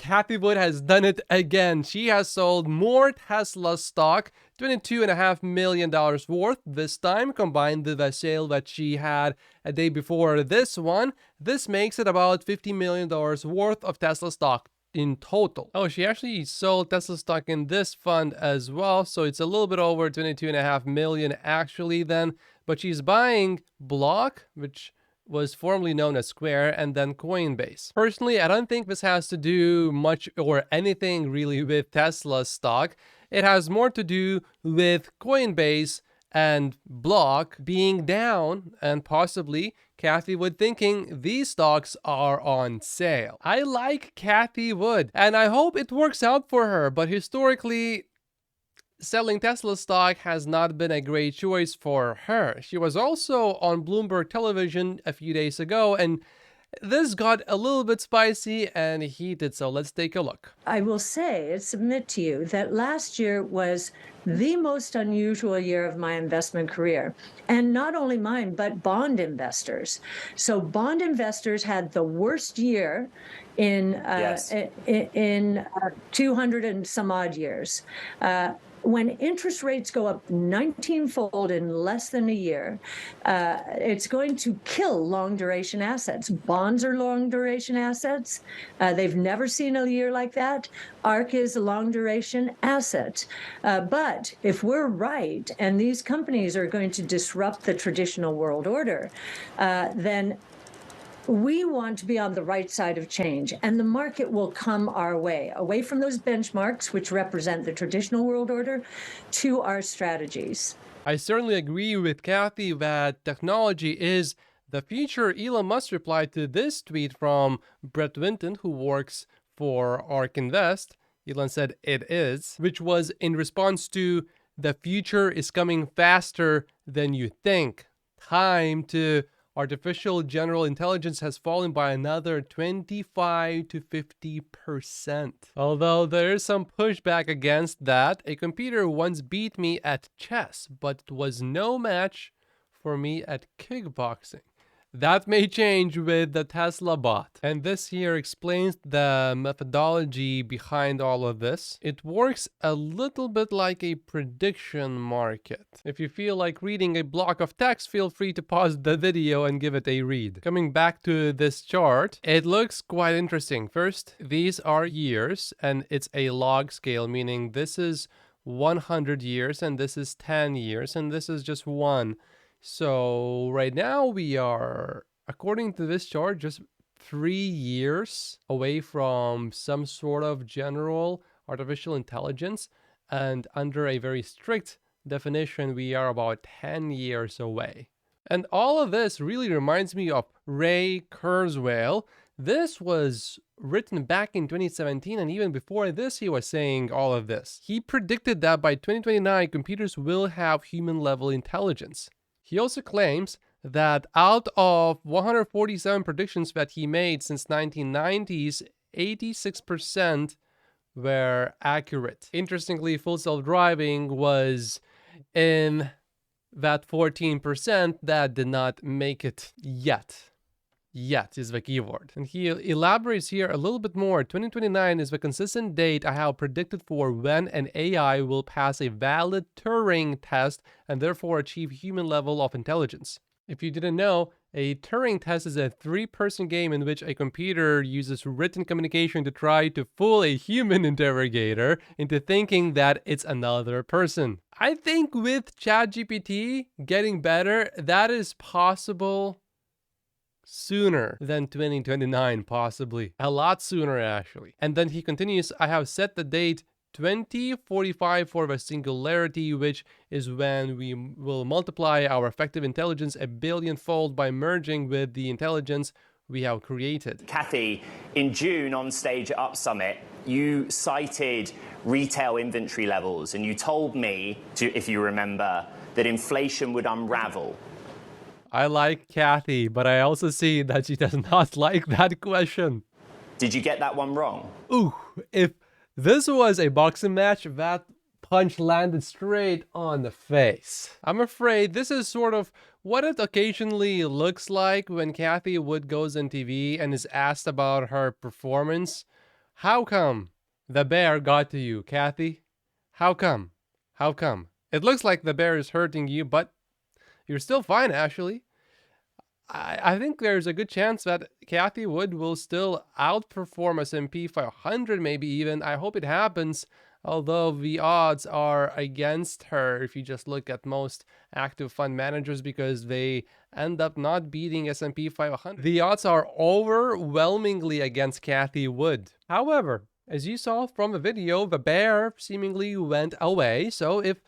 Cathie Wood has done it again. She has sold more Tesla stock, $22.5 million worth this time, combined with the sale that she had a day before this one. This makes it about $50 million worth of Tesla stock in total. Oh, she actually sold Tesla stock in this fund as well, so it's a little bit over 22.5 million actually then, but she's buying Block, which was formerly known as Square, and then Coinbase. Personally, I don't think this has to do much or anything really with Tesla stock. It has more to do with Coinbase and Block being down, and possibly Cathie Wood thinking these stocks are on sale. I like Cathie Wood, and I hope it works out for her, but historically, selling Tesla stock has not been a great choice for her. She was also on Bloomberg television a few days ago, and this got a little bit spicy and heated, so let's take a look. I will say and submit to you that last year was the most unusual year of my investment career. And not only mine, but bond investors. So bond investors had the worst year in 200 and some odd years. When interest rates go up 19-fold in less than a year, it's going to kill long-duration assets. Bonds are long-duration assets. They've never seen a year like that. ARK is a long-duration asset. But if we're right, and these companies are going to disrupt the traditional world order, then we want to be on the right side of change, and the market will come our way, away from those benchmarks, which represent the traditional world order, to our strategies. I certainly agree with Cathie that technology is the future. Elon Musk replied to this tweet from Brett Winton, who works for ARK Invest. Elon said it is, which was in response to the future is coming faster than you think. Time to artificial general intelligence has fallen by another 25 to 50%. Although there is some pushback against that. A computer once beat me at chess, but it was no match for me at kickboxing. That may change with the Tesla bot. And this here explains the methodology behind all of this. It works a little bit like a prediction market. If you feel like reading a block of text, feel free to pause the video and give it a read. Coming back to this chart, it looks quite interesting. First, these are years, and it's a log scale, meaning this is 100 years, and this is 10 years, and this is just 1. So right now we are, according to this chart, just 3 years away from some sort of general artificial intelligence. And under a very strict definition, we are about 10 years away. And all of this really reminds me of Ray Kurzweil. This was written back in 2017, and even before this, he was saying all of this. He predicted that by 2029, computers will have human-level intelligence. He also claims that out of 147 predictions that he made since 1990s, 86% were accurate. Interestingly, full self-driving was in that 14% that did not make it yet. Yet is the keyword. And he elaborates here a little bit more. 2029 is the consistent date I have predicted for when an AI will pass a valid Turing test and therefore achieve human level of intelligence. If you didn't know, a Turing test is a 3-person game in which a computer uses written communication to try to fool a human interrogator into thinking that it's another person. I think with ChatGPT getting better, that is possible sooner than 2029, possibly. A lot sooner, actually. And then he continues, I have set the date 2045 for the singularity, which is when we will multiply our effective intelligence 1 billion-fold by merging with the intelligence we have created. Cathie, in June on stage at Up Summit, you cited retail inventory levels, and you told me, if you remember, that inflation would unravel. I like Cathie, but I also see that she does not like that question. Did you get that one wrong? Ooh, if this was a boxing match, that punch landed straight on the face. I'm afraid this is sort of what it occasionally looks like when Cathie Wood goes on TV and is asked about her performance. How come the bear got to you, Cathie? How come? How come? It looks like the bear is hurting you, but you're still fine, actually. I think there's a good chance that Cathie Wood will still outperform S&P 500, maybe even. I hope it happens, although the odds are against her if you just look at most active fund managers, because they end up not beating S&P 500. The odds are overwhelmingly against Cathie Wood. However, as you saw from the video, the bear seemingly went away. So if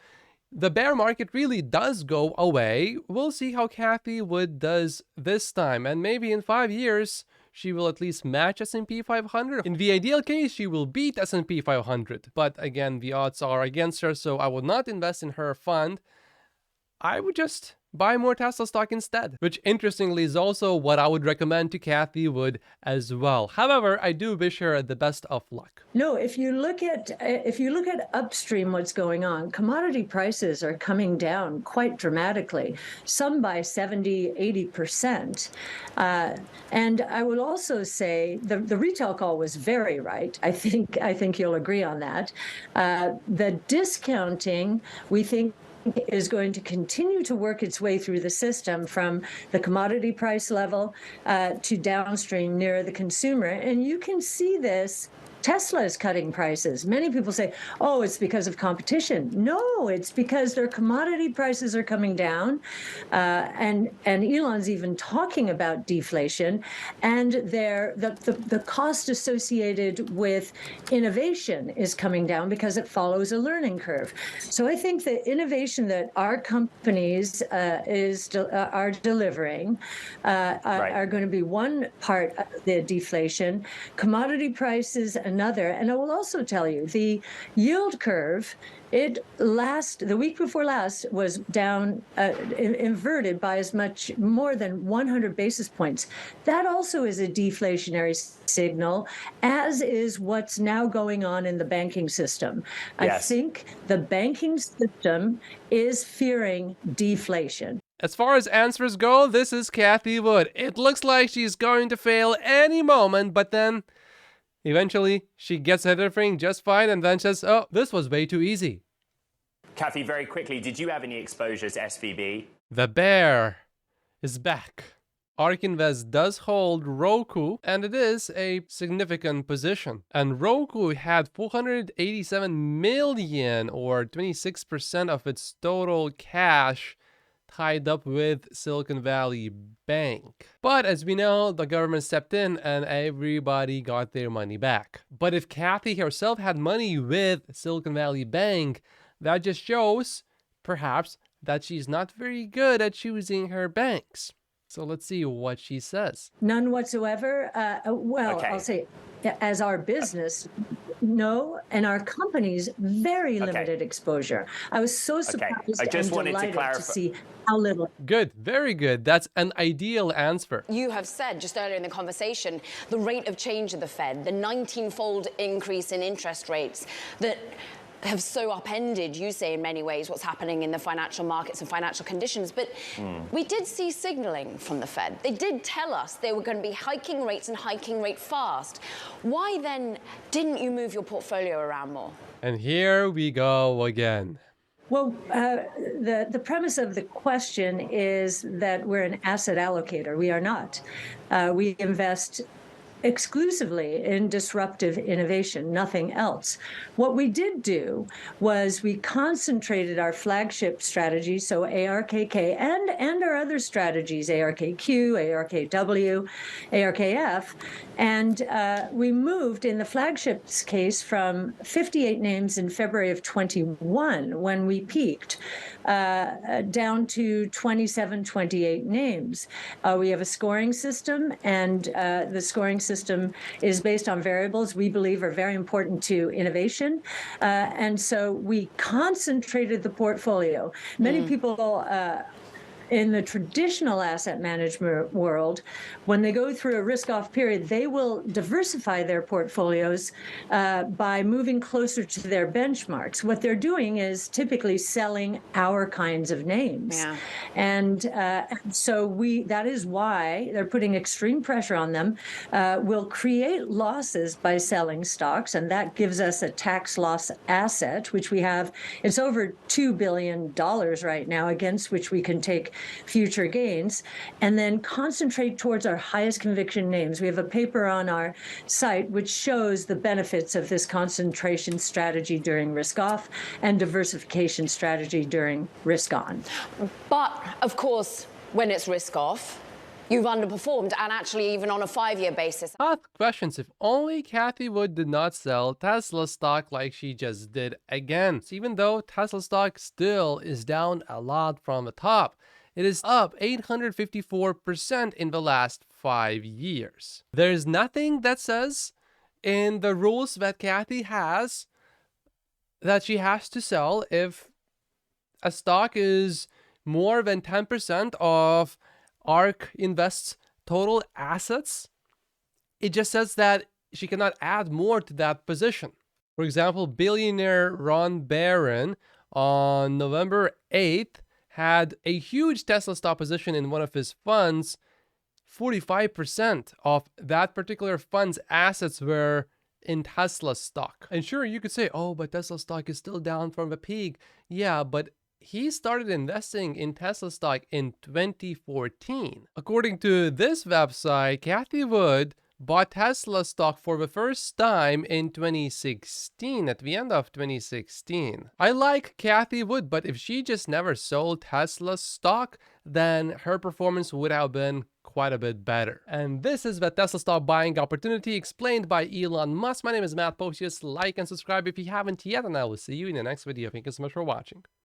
the bear market really does go away, we'll see how Cathie Wood does this time. And maybe in 5 years, she will at least match S&P 500. In the ideal case, she will beat S&P 500. But again, the odds are against her, so I would not invest in her fund. I would just buy more Tesla stock instead, which interestingly is also what I would recommend to Cathie Wood as well. However, I do wish her the best of luck. No, if you look at upstream, what's going on, commodity prices are coming down quite dramatically, some by 70, 80%. And I will also say the retail call was very right. I think you'll agree on that. The discounting, we think, is going to continue to work its way through the system from the commodity price level to downstream near the consumer. And you can see this. Tesla is cutting prices. Many people say, oh, it's because of competition. No, it's because their commodity prices are coming down. And Elon's even talking about deflation, and the cost associated with innovation is coming down because it follows a learning curve. So I think the innovation that our companies are delivering are going to be one part of the deflation. Commodity prices, another. And I will also tell you, the yield curve, the week before last was down, inverted by as much more than 100 basis points. That also is a deflationary signal, as is what's now going on in the banking system. Yes. I think the banking system is fearing deflation. As far as answers go, this is Cathie Wood. It looks like she's going to fail any moment, but then eventually she gets everything just fine and then says, oh, this was way too easy. Cathie, very quickly, did you have any exposure to SVB? The bear is back. ARK Invest does hold Roku, and it is a significant position. And Roku had 487 million, or 26% of its total cash, tied up with Silicon Valley Bank. But as we know, the government stepped in and everybody got their money back. But if Cathie herself had money with Silicon Valley Bank, that just shows, perhaps, that she's not very good at choosing her banks. So let's see what she says. None whatsoever. Okay. I'll say, as our business, no, and our company's very limited exposure. I was so surprised. I just and wanted to delighted clarify. to see how little. Good, very good. That's an ideal answer. You have said just earlier in the conversation, the rate of change of the Fed, the 19-fold increase in interest rates that have so upended, you say, in many ways, what's happening in the financial markets and financial conditions. But we did see signaling from the Fed. They did tell us they were going to be hiking rates and hiking rate fast. Why then didn't you move your portfolio around more? And here we go again. Well, the premise of the question is that we're an asset allocator. We are not. We invest exclusively in disruptive innovation, nothing else. What we did do was we concentrated our flagship strategy, so ARKK, and our other strategies, ARKQ, ARKW, ARKF, and we moved, in the flagship's case, from 58 names in February of 21, when we peaked, down to 27, 28 names. We have a scoring system, and the scoring system is based on variables we believe are very important to innovation. And so we concentrated the portfolio. Many people in the traditional asset management world, when they go through a risk-off period, they will diversify their portfolios by moving closer to their benchmarks. What they're doing is typically selling our kinds of names. Yeah. And so that is why they're putting extreme pressure on them. We'll create losses by selling stocks, and that gives us a tax loss asset, which we have. It's over $2 billion right now, against which we can take future gains, and then concentrate towards our highest conviction names. We have a paper on our site which shows the benefits of this concentration strategy during risk off and diversification strategy during risk on. But, of course, when it's risk off, you've underperformed, and actually even on a 5-year basis. Questions: if only Cathie Wood did not sell Tesla stock like she just did again. So even though Tesla stock still is down a lot from the top, it is up 854% in the last 5 years. There's nothing that says in the rules that Cathie has that she has to sell if a stock is more than 10% of ARK Invest's total assets. It just says that she cannot add more to that position. For example, billionaire Ron Barron on November 8th had a huge Tesla stock position in one of his funds. 45% of that particular fund's assets were in Tesla stock. And sure, you could say, oh, but Tesla stock is still down from the peak. Yeah, but he started investing in Tesla stock in 2014. According to this website, Cathie Wood bought Tesla stock for the first time in 2016, at the end of 2016. I like Cathie Wood, but if she just never sold Tesla stock, then her performance would have been quite a bit better. And this is the Tesla stock buying opportunity explained by Elon Musk. My name is Matt Posius. Like and subscribe if you haven't yet, and I will see you in the next video. Thank you so much for watching.